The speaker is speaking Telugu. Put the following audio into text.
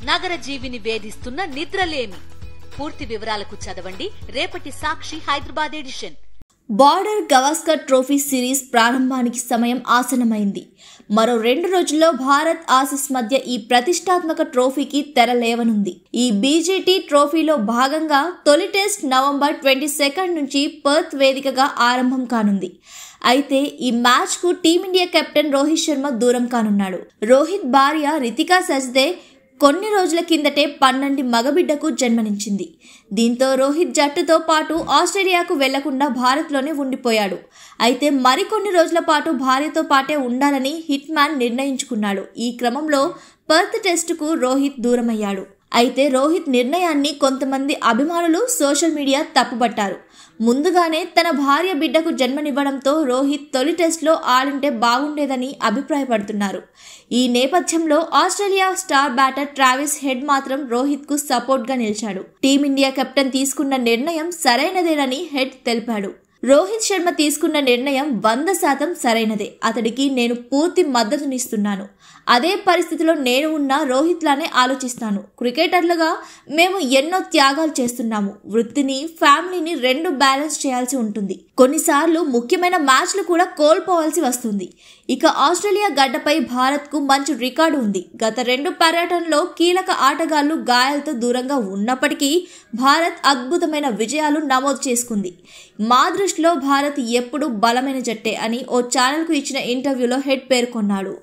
నగర జీవిని వేధిస్తున్న నిద్రలేమి. పూర్తి వివరాలకు చదవండి రేపటి Sakshi Hyderabad edition. Border Gavaskar trophy series ప్రారంభానికి సమయం ఆసన్నమైంది. మరో 2 రోజుల్లో భారత్ ఆసీస్ మధ్య ఈ ప్రతిష్టాత్మక ట్రోఫీకి తెరలేవనుంది. ఈ బీజీటీ ట్రోఫీలో భాగంగా తొలి టెస్ట్ నవంబర్ 22 నుంచి పర్త్ వేదికగా ఆరంభం కానుంది. అయితే ఈ మ్యాచ్ కు టీమిండియా కెప్టెన్ రోహిత్ శర్మ దూరం కానున్నాడు. రోహిత్ భార్య రితికా సజ్దే కొన్ని రోజుల కిందటే 12 మగబిడ్డకు జన్మనిచ్చింది. దీంతో రోహిత్ జట్టుతో పాటు ఆస్ట్రేలియాకు వెళ్లకుండా భారత్లోనే ఉండిపోయాడు. అయితే మరికొన్ని రోజుల పాటు భార్యతో పాటే ఉండాలని హిట్ మ్యాన్ నిర్ణయించుకున్నాడు. ఈ క్రమంలో పర్త్ టెస్టుకు రోహిత్ దూరమయ్యాడు. అయితే రోహిత్ నిర్ణయాన్ని కొంతమంది అభిమానులు సోషల్ మీడియా తప్పుబట్టారు. ముందుగానే తన భార్య బిడ్డకు జన్మనివ్వడంతో రోహిత్ తొలి టెస్ట్లో ఆడుంటే బాగుండేదని అభిప్రాయపడుతున్నారు. ఈ నేపథ్యంలో Australia star batter Travis head మాత్రం రోహిత్కు సపోర్ట్గా నిలిచాడు. టీమిండియా కెప్టెన్ తీసుకున్న నిర్ణయం సరైనదేనని హెడ్ తెలిపాడు. రోహిత్ శర్మ తీసుకున్న నిర్ణయం 100% సరైనదే. అతడికి నేను పూర్తి మద్దతునిస్తున్నాను. అదే పరిస్థితిలో నేను ఉన్న రోహిత్ లానే ఆలోచిస్తాను. క్రికెటర్లుగా మేము ఎన్నో త్యాగాలు చేస్తున్నాము. వృత్తిని, ఫ్యామిలీని 2 బ్యాలెన్స్ చేయాల్సి ఉంటుంది. కొన్నిసార్లు ముఖ్యమైన మ్యాచ్లు కూడా కోల్పోవాల్సి వస్తుంది. ఇక ఆస్ట్రేలియా గడ్డపై భారత్కు మంచి రికార్డు ఉంది. గత 2 పర్యటనలో కీలక ఆటగాళ్లు గాయాలతో దూరంగా ఉన్నప్పటికీ భారత్ అద్భుతమైన విజయాలు నమోదు చేసుకుంది. మా దృష్టిలో భారత్ ఎప్పుడూ బలమైన జట్టే అని ఓ ఛానల్కు ఇచ్చిన ఇంటర్వ్యూలో హెడ్ పేర్కొన్నాడు.